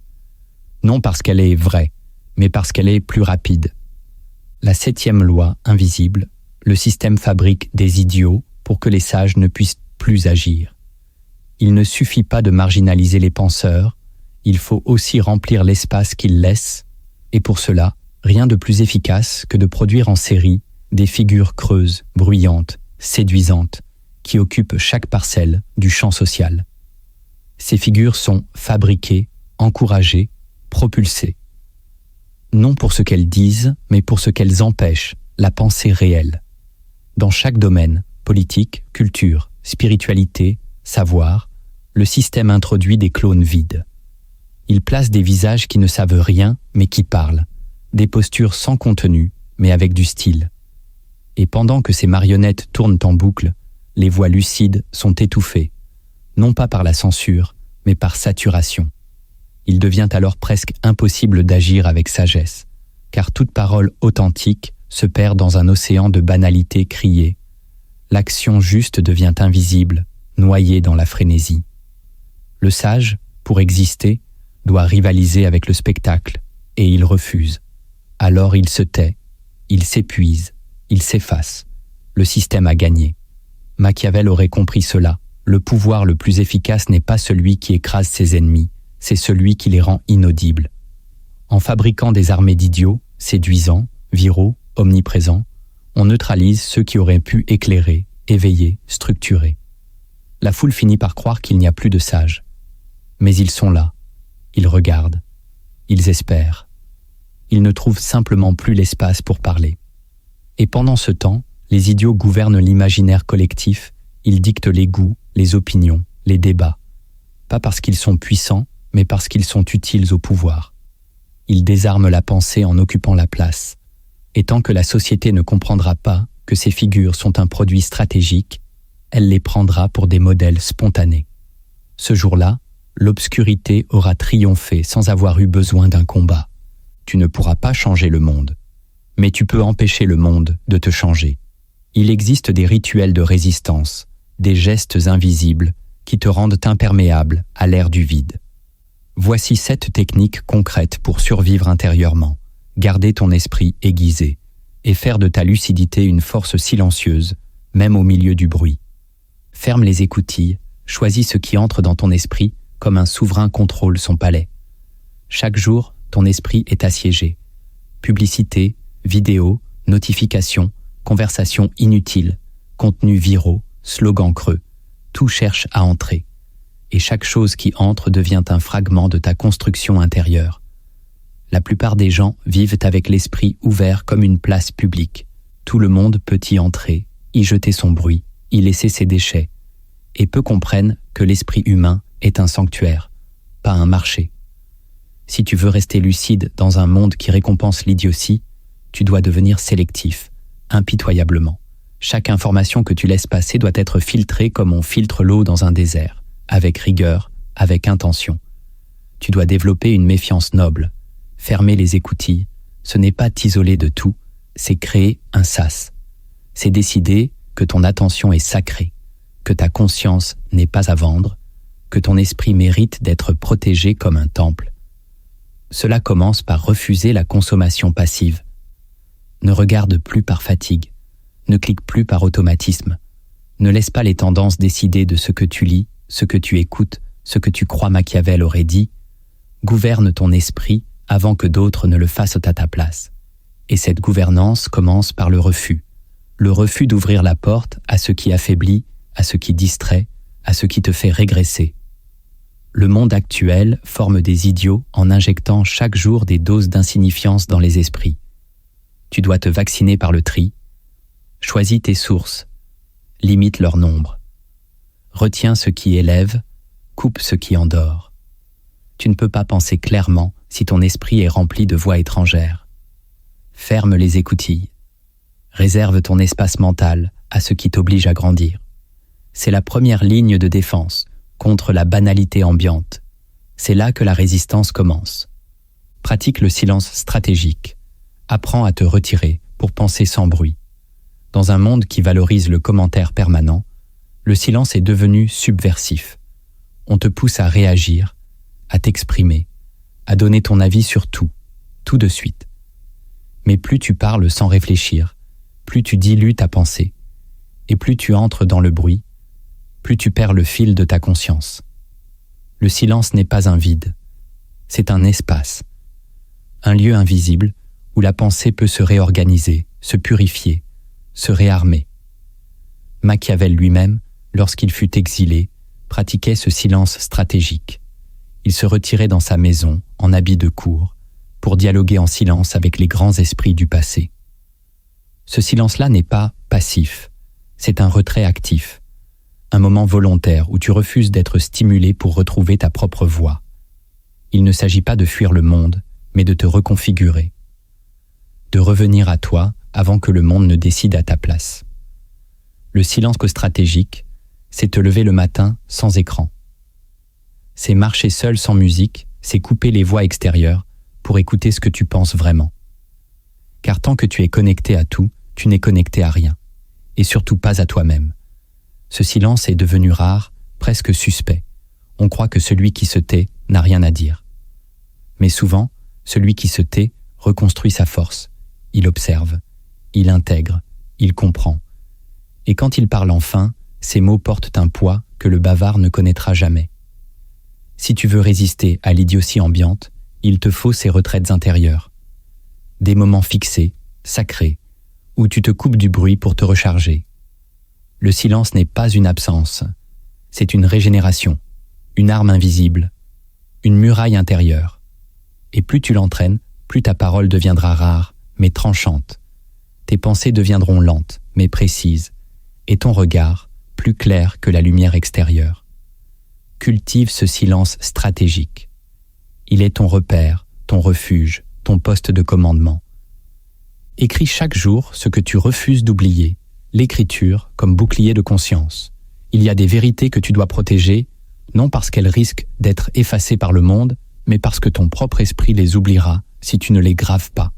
Non parce qu'elle est vraie, mais parce qu'elle est plus rapide. La 7e loi invisible, le système fabrique des idiots pour que les sages ne puissent plus agir. Il ne suffit pas de marginaliser les penseurs, il faut aussi remplir l'espace qu'ils laissent, et pour cela, rien de plus efficace que de produire en série des figures creuses, bruyantes, séduisantes, qui occupent chaque parcelle du champ social. Ces figures sont fabriquées, encouragées, propulsées. Non pour ce qu'elles disent, mais pour ce qu'elles empêchent, la pensée réelle. Dans chaque domaine, politique, culture, spiritualité, savoir, le système introduit des clones vides. Il place des visages qui ne savent rien, mais qui parlent, des postures sans contenu, mais avec du style. Et pendant que ces marionnettes tournent en boucle, les voix lucides sont étouffées, non pas par la censure, mais par saturation. Il devient alors presque impossible d'agir avec sagesse, car toute parole authentique se perd dans un océan de banalités criées. L'action juste devient invisible, noyée dans la frénésie. Le sage, pour exister, doit rivaliser avec le spectacle, et il refuse. Alors il se tait, il s'épuise, il s'efface. Le système a gagné. Machiavel aurait compris cela. Le pouvoir le plus efficace n'est pas celui qui écrase ses ennemis, c'est celui qui les rend inaudibles. En fabriquant des armées d'idiots, séduisants, viraux, omniprésents, on neutralise ceux qui auraient pu éclairer, éveiller, structurer. La foule finit par croire qu'il n'y a plus de sages. Mais ils sont là, ils regardent, ils espèrent. Ils ne trouvent simplement plus l'espace pour parler. Et pendant ce temps, les idiots gouvernent l'imaginaire collectif, ils dictent les goûts, les opinions, les débats. Pas parce qu'ils sont puissants, mais parce qu'ils sont utiles au pouvoir. Ils désarment la pensée en occupant la place. Et tant que la société ne comprendra pas que ces figures sont un produit stratégique, elle les prendra pour des modèles spontanés. Ce jour-là, l'obscurité aura triomphé sans avoir eu besoin d'un combat. Tu ne pourras pas changer le monde, mais tu peux empêcher le monde de te changer. Il existe des rituels de résistance, des gestes invisibles, qui te rendent imperméable à l'air du vide. Voici 7 techniques concrètes pour survivre intérieurement, garder ton esprit aiguisé et faire de ta lucidité une force silencieuse, même au milieu du bruit. Ferme les écoutilles, choisis ce qui entre dans ton esprit comme un souverain contrôle son palais. Chaque jour, ton esprit est assiégé. Publicité, vidéos, notifications, conversations inutiles, contenus viraux, slogans creux, tout cherche à entrer. Et chaque chose qui entre devient un fragment de ta construction intérieure. La plupart des gens vivent avec l'esprit ouvert comme une place publique. Tout le monde peut y entrer, y jeter son bruit, y laisser ses déchets. Et peu comprennent que l'esprit humain est un sanctuaire, pas un marché. Si tu veux rester lucide dans un monde qui récompense l'idiotie, tu dois devenir sélectif, impitoyablement. Chaque information que tu laisses passer doit être filtrée comme on filtre l'eau dans un désert, avec rigueur, avec intention. Tu dois développer une méfiance noble. Fermer les écoutilles, ce n'est pas t'isoler de tout, c'est créer un sas. C'est décider que ton attention est sacrée, que ta conscience n'est pas à vendre, que ton esprit mérite d'être protégé comme un temple. Cela commence par refuser la consommation passive. Ne regarde plus par fatigue, ne clique plus par automatisme, ne laisse pas les tendances décider de ce que tu lis, ce que tu écoutes, ce que tu crois Machiavel aurait dit. Gouverne ton esprit avant que d'autres ne le fassent à ta place. Et cette gouvernance commence par le refus d'ouvrir la porte à ce qui affaiblit, à ce qui distrait, à ce qui te fait régresser. Le monde actuel forme des idiots en injectant chaque jour des doses d'insignifiance dans les esprits. Tu dois te vacciner par le tri. Choisis tes sources. Limite leur nombre. Retiens ce qui élève, coupe ce qui endort. Tu ne peux pas penser clairement si ton esprit est rempli de voix étrangères. Ferme les écoutilles. Réserve ton espace mental à ce qui t'oblige à grandir. C'est la première ligne de défense contre la banalité ambiante. C'est là que la résistance commence. Pratique le silence stratégique. Apprends à te retirer pour penser sans bruit. Dans un monde qui valorise le commentaire permanent, le silence est devenu subversif. On te pousse à réagir, à t'exprimer, à donner ton avis sur tout de suite. Mais plus tu parles sans réfléchir, plus tu dilues ta pensée, et plus tu entres dans le bruit, plus tu perds le fil de ta conscience. Le silence n'est pas un vide, c'est un espace, un lieu invisible où la pensée peut se réorganiser, se purifier, se réarmer. Machiavel lui-même, lorsqu'il fut exilé, pratiquait ce silence stratégique. Il se retirait dans sa maison, en habit de cour, pour dialoguer en silence avec les grands esprits du passé. Ce silence-là n'est pas passif, c'est un retrait actif, un moment volontaire où tu refuses d'être stimulé pour retrouver ta propre voix. Il ne s'agit pas de fuir le monde, mais de te reconfigurer, de revenir à toi avant que le monde ne décide à ta place. Le silence stratégique, c'est te lever le matin sans écran. C'est marcher seul sans musique, c'est couper les voix extérieures pour écouter ce que tu penses vraiment. Car tant que tu es connecté à tout, tu n'es connecté à rien, et surtout pas à toi-même. Ce silence est devenu rare, presque suspect. On croit que celui qui se tait n'a rien à dire. Mais souvent, celui qui se tait reconstruit sa force. Il observe, il intègre, il comprend. Et quand il parle enfin, ses mots portent un poids que le bavard ne connaîtra jamais. Si tu veux résister à l'idiotie ambiante, il te faut ces retraites intérieures. Des moments fixés, sacrés, où tu te coupes du bruit pour te recharger. Le silence n'est pas une absence, c'est une régénération, une arme invisible, une muraille intérieure. Et plus tu l'entraînes, plus ta parole deviendra rare, mais tranchante. Tes pensées deviendront lentes, mais précises, et ton regard plus clair que la lumière extérieure. Cultive ce silence stratégique. Il est ton repère, ton refuge, ton poste de commandement. Écris chaque jour ce que tu refuses d'oublier, l'écriture comme bouclier de conscience. Il y a des vérités que tu dois protéger, non parce qu'elles risquent d'être effacées par le monde, mais parce que ton propre esprit les oubliera si tu ne les graves pas.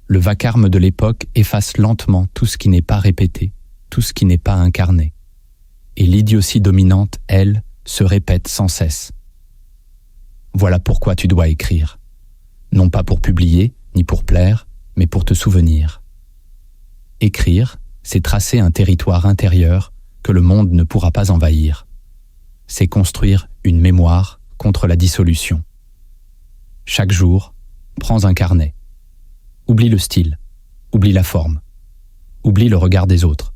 Le vacarme de l'époque efface lentement tout ce qui n'est pas répété, tout ce qui n'est pas incarné. et l'idiotie dominante, elle, se répète sans cesse. Voilà pourquoi tu dois écrire. Non pas pour publier, ni pour plaire, mais pour te souvenir. Écrire, c'est tracer un territoire intérieur que le monde ne pourra pas envahir. C'est construire une mémoire contre la dissolution. Chaque jour, prends un carnet. Oublie le style, oublie la forme, oublie le regard des autres.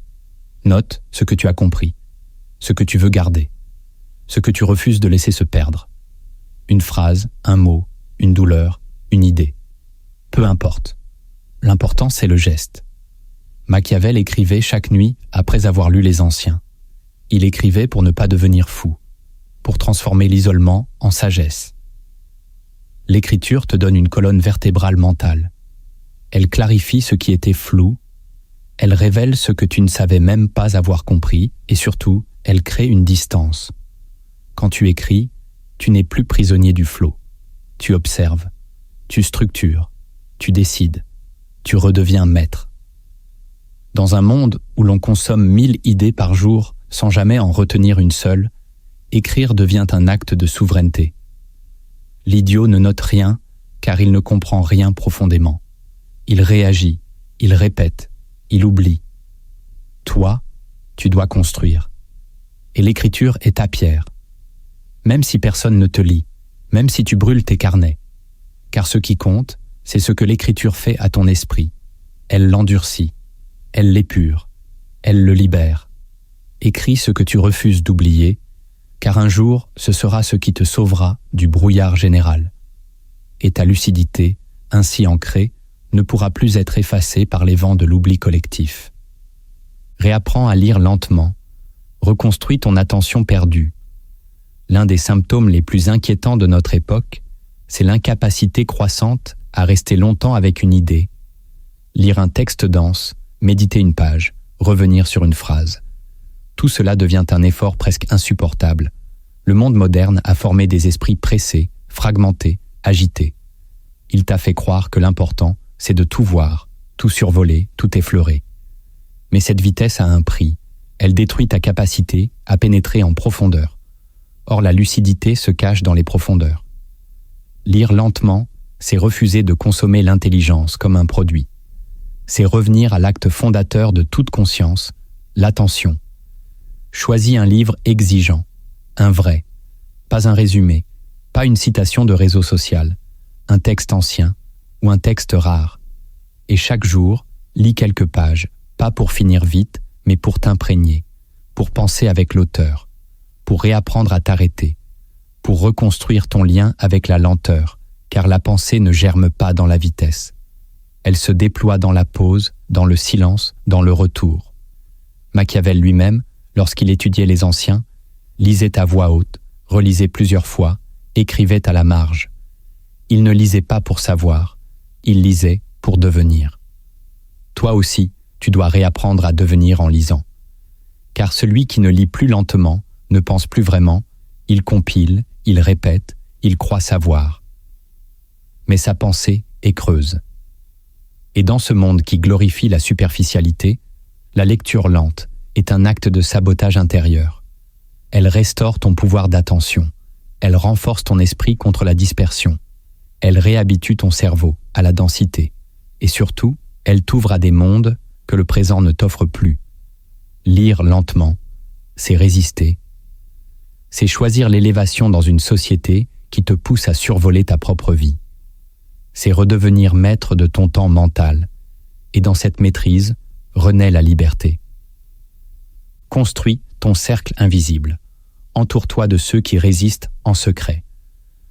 Note ce que tu as compris, ce que tu veux garder, ce que tu refuses de laisser se perdre. Une phrase, un mot, une douleur, une idée. Peu importe. L'important, c'est le geste. Machiavel écrivait chaque nuit après avoir lu les Anciens. Il écrivait pour ne pas devenir fou, pour transformer l'isolement en sagesse. L'écriture te donne une colonne vertébrale mentale. Elle clarifie ce qui était flou, elle révèle ce que tu ne savais même pas avoir compris et surtout, elle crée une distance. Quand tu écris, tu n'es plus prisonnier du flot. Tu observes, tu structures, tu décides, tu redeviens maître. Dans un monde où l'on consomme 1000 idées par jour sans jamais en retenir une seule, écrire devient un acte de souveraineté. L'idiot ne note rien car il ne comprend rien profondément. Il réagit, il répète, il oublie. Toi, tu dois construire. Et l'écriture est ta pierre. Même si personne ne te lit, même si tu brûles tes carnets. Car ce qui compte, c'est ce que l'écriture fait à ton esprit. Elle l'endurcit, elle l'épure, elle le libère. Écris ce que tu refuses d'oublier, car un jour, ce sera ce qui te sauvera du brouillard général. Et ta lucidité, ainsi ancrée, ne pourra plus être effacée par les vents de l'oubli collectif. Réapprends à lire lentement, reconstruis ton attention perdue. L'un des symptômes les plus inquiétants de notre époque, c'est l'incapacité croissante à rester longtemps avec une idée. Lire un texte dense, méditer une page, revenir sur une phrase. Tout cela devient un effort presque insupportable. Le monde moderne a formé des esprits pressés, fragmentés, agités. Il t'a fait croire que l'important, c'est de tout voir, tout survoler, tout effleurer. Mais cette vitesse a un prix. Elle détruit ta capacité à pénétrer en profondeur. Or, la lucidité se cache dans les profondeurs. Lire lentement, c'est refuser de consommer l'intelligence comme un produit. C'est revenir à l'acte fondateur de toute conscience, l'attention. Choisis un livre exigeant, un vrai, pas un résumé, pas une citation de réseau social, un texte ancien ou un texte rare. Et chaque jour, lis quelques pages, pas pour finir vite, mais pour t'imprégner, pour penser avec l'auteur, pour réapprendre à t'arrêter, pour reconstruire ton lien avec la lenteur, car la pensée ne germe pas dans la vitesse. Elle se déploie dans la pause, dans le silence, dans le retour. Machiavel lui-même, lorsqu'il étudiait les Anciens, lisait à voix haute, relisait plusieurs fois, écrivait à la marge. Il ne lisait pas pour savoir, il lisait pour devenir. Toi aussi, tu dois réapprendre à devenir en lisant. Car celui qui ne lit plus lentement, ne pense plus vraiment, il compile, il répète, il croit savoir. Mais sa pensée est creuse. Et dans ce monde qui glorifie la superficialité, la lecture lente est un acte de sabotage intérieur. Elle restaure ton pouvoir d'attention. Elle renforce ton esprit contre la dispersion. Elle réhabitue ton cerveau à la densité. Et surtout, elle t'ouvre à des mondes que le présent ne t'offre plus. Lire lentement, c'est résister. C'est choisir l'élévation dans une société qui te pousse à survoler ta propre vie. C'est redevenir maître de ton temps mental. Et dans cette maîtrise, renaît la liberté. Construis ton cercle invisible. Entoure-toi de ceux qui résistent en secret.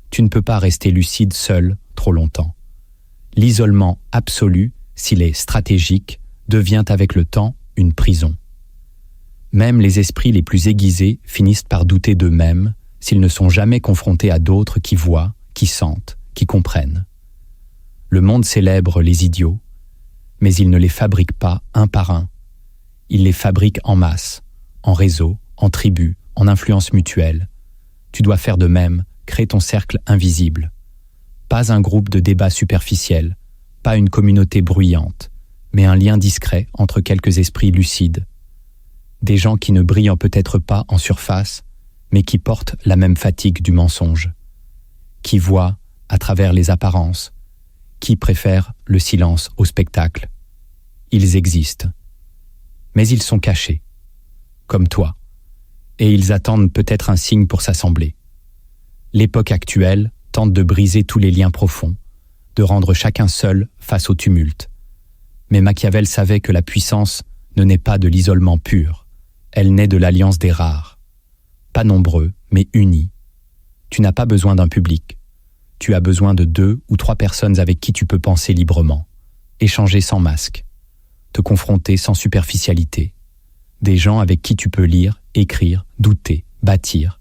Tu ne peux pas rester lucide seul trop longtemps. L'isolement absolu, s'il est stratégique, devient avec le temps une prison. Même les esprits les plus aiguisés finissent par douter d'eux-mêmes s'ils ne sont jamais confrontés à d'autres qui voient, qui sentent, qui comprennent. Le monde célèbre les idiots, mais il ne les fabrique pas un par un. Il les fabrique en masse, en réseau, en tribu, en influence mutuelle. Tu dois faire de même, crée ton cercle invisible. Pas un groupe de débat superficiel, pas une communauté bruyante, mais un lien discret entre quelques esprits lucides. Des gens qui ne brillent peut-être pas en surface, mais qui portent la même fatigue du mensonge, qui voient à travers les apparences, qui préfèrent le silence au spectacle. Ils existent, mais ils sont cachés, comme toi, et ils attendent peut-être un signe pour s'assembler. L'époque actuelle tente de briser tous les liens profonds, de rendre chacun seul face au tumulte. Mais Machiavel savait que la puissance ne naît pas de l'isolement pur, elle naît de l'alliance des rares. Pas nombreux, mais unis. Tu n'as pas besoin d'un public. Tu as besoin de 2 ou 3 personnes avec qui tu peux penser librement, échanger sans masque, te confronter sans superficialité. Des gens avec qui tu peux lire, écrire, douter, bâtir.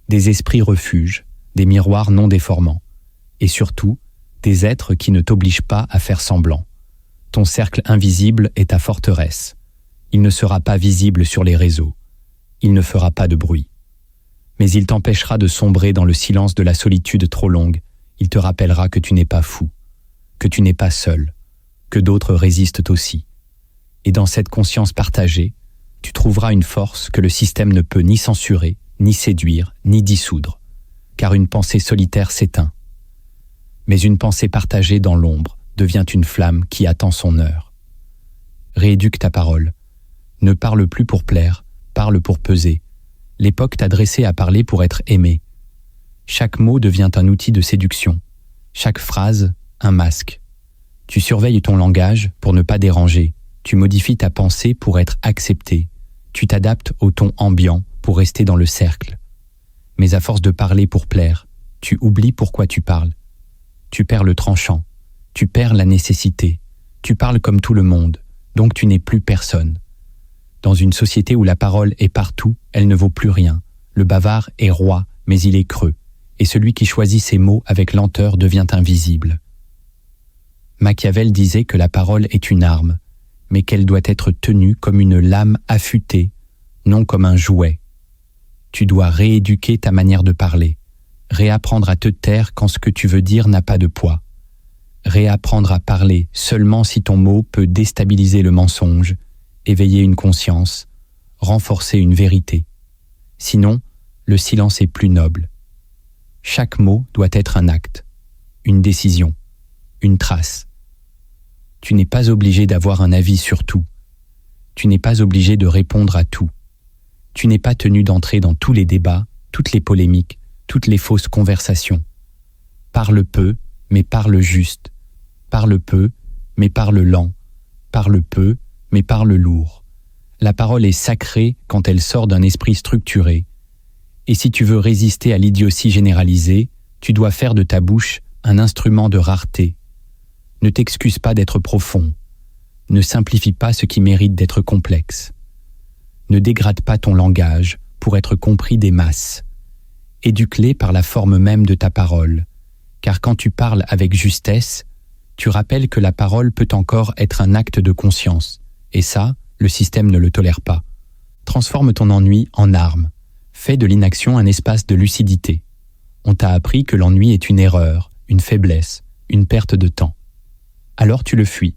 Des esprits refuges, des miroirs non déformants. Et surtout, des êtres qui ne t'obligent pas à faire semblant. Ton cercle invisible est ta forteresse. Il ne sera pas visible sur les réseaux. Il ne fera pas de bruit. Mais il t'empêchera de sombrer dans le silence de la solitude trop longue. Il te rappellera que tu n'es pas fou, que tu n'es pas seul, que d'autres résistent aussi. Et dans cette conscience partagée, tu trouveras une force que le système ne peut ni censurer, ni séduire, ni dissoudre, car une pensée solitaire s'éteint. Mais une pensée partagée dans l'ombre devient une flamme qui attend son heure. Rééduque ta parole. Ne parle plus pour plaire, parle pour peser. L'époque t'a dressé à parler pour être aimé. Chaque mot devient un outil de séduction. Chaque phrase, un masque. Tu surveilles ton langage pour ne pas déranger. Tu modifies ta pensée pour être accepté. Tu t'adaptes au ton ambiant pour rester dans le cercle. Mais à force de parler pour plaire, tu oublies pourquoi tu parles. Tu perds le tranchant. Tu perds la nécessité. Tu parles comme tout le monde, donc tu n'es plus personne. Dans une société où la parole est partout, elle ne vaut plus rien. Le bavard est roi, mais il est creux. Et celui qui choisit ses mots avec lenteur devient invisible. Machiavel disait que la parole est une arme, mais qu'elle doit être tenue comme une lame affûtée, non comme un jouet. Tu dois rééduquer ta manière de parler, réapprendre à te taire quand ce que tu veux dire n'a pas de poids, réapprendre à parler seulement si ton mot peut déstabiliser le mensonge, éveiller une conscience, renforcer une vérité. Sinon, le silence est plus noble. Chaque mot doit être un acte, une décision, une trace. Tu n'es pas obligé d'avoir un avis sur tout. Tu n'es pas obligé de répondre à tout. Tu n'es pas tenu d'entrer dans tous les débats, toutes les polémiques, toutes les fausses conversations. Parle peu, mais parle juste. Parle peu, mais parle lent. Parle peu, mais parle lourd. La parole est sacrée quand elle sort d'un esprit structuré. Et si tu veux résister à l'idiotie généralisée, tu dois faire de ta bouche un instrument de rareté. Ne t'excuse pas d'être profond. Ne simplifie pas ce qui mérite d'être complexe. Ne dégrade pas ton langage pour être compris des masses. Éduque-les par la forme même de ta parole, car quand tu parles avec justesse, tu rappelles que la parole peut encore être un acte de conscience, et ça, le système ne le tolère pas. Transforme ton ennui en arme. Fais de l'inaction un espace de lucidité. On t'a appris que l'ennui est une erreur, une faiblesse, une perte de temps. Alors tu le fuis.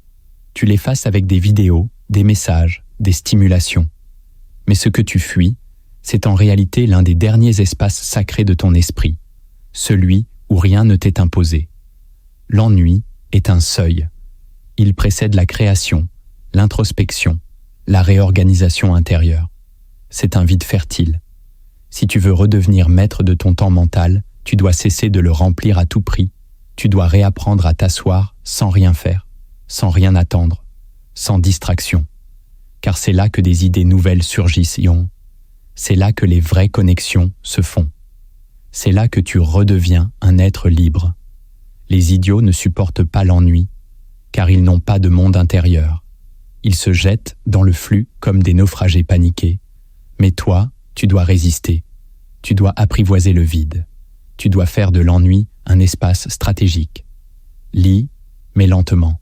Tu l'effaces avec des vidéos, des messages, des stimulations. Mais ce que tu fuis, c'est en réalité l'un des derniers espaces sacrés de ton esprit, celui où rien ne t'est imposé. L'ennui est un seuil. Il précède la création, l'introspection, la réorganisation intérieure. C'est un vide fertile. Si tu veux redevenir maître de ton temps mental, tu dois cesser de le remplir à tout prix. Tu dois réapprendre à t'asseoir sans rien faire, sans rien attendre, sans distraction. Car c'est là que des idées nouvelles surgissent, C'est là que les vraies connexions se font. C'est là que tu redeviens un être libre. Les idiots ne supportent pas l'ennui, car ils n'ont pas de monde intérieur. Ils se jettent dans le flux comme des naufragés paniqués. Mais toi, tu dois résister. Tu dois apprivoiser le vide. Tu dois faire de l'ennui un espace stratégique. Lis, mais lentement.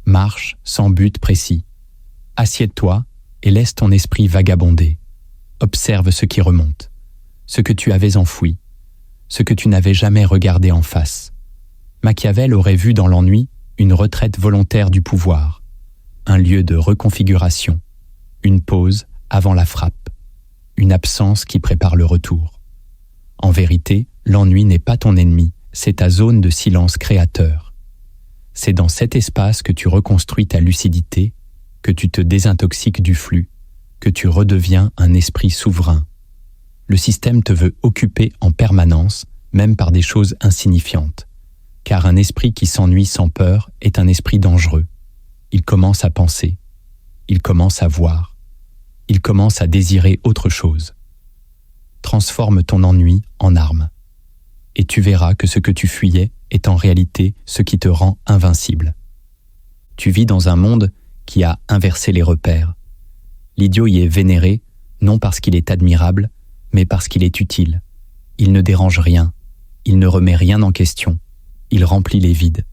Marche sans but précis. Assieds-toi et laisse ton esprit vagabonder. Observe ce qui remonte, ce que tu avais enfoui, ce que tu n'avais jamais regardé en face. Machiavel aurait vu dans l'ennui une retraite volontaire du pouvoir, un lieu de reconfiguration, une pause avant la frappe, une absence qui prépare le retour. En vérité, l'ennui n'est pas ton ennemi, c'est ta zone de silence créateur. C'est dans cet espace que tu reconstruis ta lucidité, que tu te désintoxiques du flux, que tu redeviens un esprit souverain. Le système te veut occuper en permanence, même par des choses insignifiantes, car un esprit qui s'ennuie sans peur est un esprit dangereux. Il commence à penser, il commence à voir, il commence à désirer autre chose. Transforme ton ennui en arme, et tu verras que ce que tu fuyais est en réalité ce qui te rend invincible. Tu vis dans un monde qui a inversé les repères. L'idiot y est vénéré, non parce qu'il est admirable, mais parce qu'il est utile. Il ne dérange rien, il ne remet rien en question, il remplit les vides,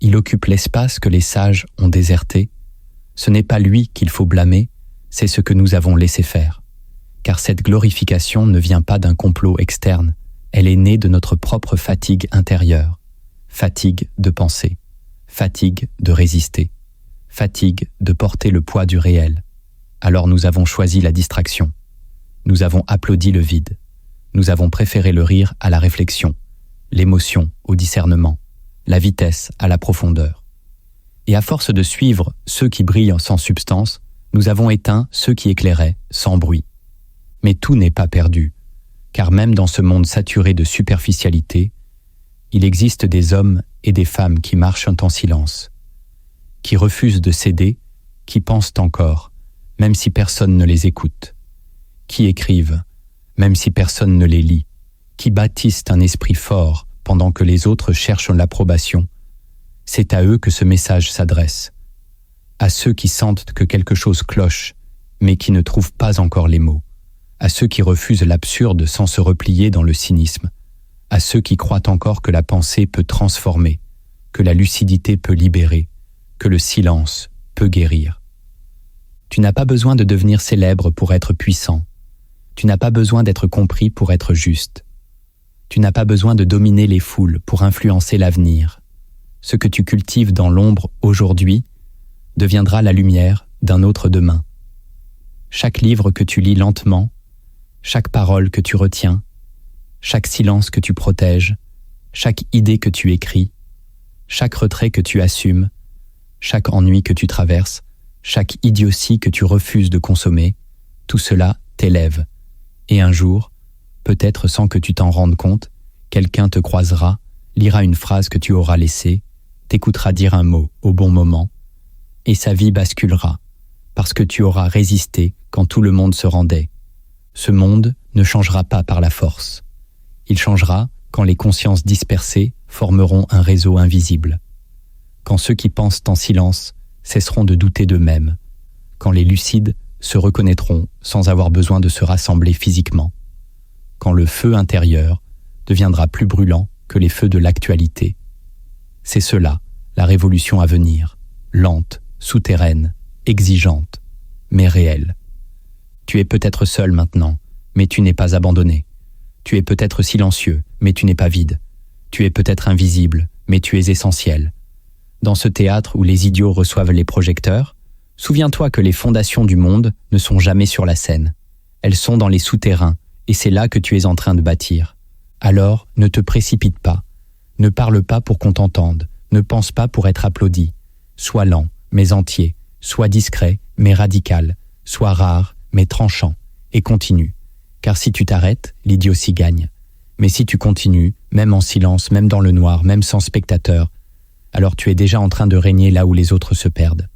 il occupe l'espace que les sages ont déserté. Ce n'est pas lui qu'il faut blâmer, c'est ce que nous avons laissé faire. Car cette glorification ne vient pas d'un complot externe, elle est née de notre propre fatigue intérieure, fatigue de penser, fatigue de résister, fatigue de porter le poids du réel. Alors nous avons choisi la distraction. Nous avons applaudi le vide. Nous avons préféré le rire à la réflexion, l'émotion au discernement, la vitesse à la profondeur. Et à force de suivre ceux qui brillent sans substance, nous avons éteint ceux qui éclairaient sans bruit. Mais tout n'est pas perdu, car même dans ce monde saturé de superficialité, il existe des hommes et des femmes qui marchent en silence, qui refusent de céder, qui pensent encore, même si personne ne les écoute, qui écrivent, même si personne ne les lit, qui bâtissent un esprit fort pendant que les autres cherchent l'approbation. C'est à eux que ce message s'adresse, à ceux qui sentent que quelque chose cloche, mais qui ne trouvent pas encore les mots, à ceux qui refusent l'absurde sans se replier dans le cynisme, à ceux qui croient encore que la pensée peut transformer, que la lucidité peut libérer, que le silence peut guérir. Tu n'as pas besoin de devenir célèbre pour être puissant. Tu n'as pas besoin d'être compris pour être juste. Tu n'as pas besoin de dominer les foules pour influencer l'avenir. Ce que tu cultives dans l'ombre aujourd'hui deviendra la lumière d'un autre demain. Chaque livre que tu lis lentement, chaque parole que tu retiens, chaque silence que tu protèges, chaque idée que tu écris, chaque retrait que tu assumes, chaque ennui que tu traverses, chaque idiotie que tu refuses de consommer, tout cela t'élève. Et un jour, peut-être sans que tu t'en rendes compte, quelqu'un te croisera, lira une phrase que tu auras laissée, t'écoutera dire un mot au bon moment, et sa vie basculera, parce que tu auras résisté quand tout le monde se rendait. Ce monde ne changera pas par la force. Il changera quand les consciences dispersées formeront un réseau invisible. Quand ceux qui pensent en silence cesseront de douter d'eux-mêmes, quand les lucides se reconnaîtront sans avoir besoin de se rassembler physiquement, quand le feu intérieur deviendra plus brûlant que les feux de l'actualité. C'est cela, la révolution à venir, lente, souterraine, exigeante, mais réelle. Tu es peut-être seul maintenant, mais tu n'es pas abandonné. Tu es peut-être silencieux, mais tu n'es pas vide. Tu es peut-être invisible, mais tu es essentiel. Dans ce théâtre où les idiots reçoivent les projecteurs, souviens-toi que les fondations du monde ne sont jamais sur la scène. Elles sont dans les souterrains, et c'est là que tu es en train de bâtir. Alors, ne te précipite pas. Ne parle pas pour qu'on t'entende. Ne pense pas pour être applaudi. Sois lent, mais entier. Sois discret, mais radical. Sois rare, mais tranchant. Et continue. Car si tu t'arrêtes, l'idiotie gagne. Mais si tu continues, même en silence, même dans le noir, même sans spectateur, alors tu es déjà en train de régner là où les autres se perdent.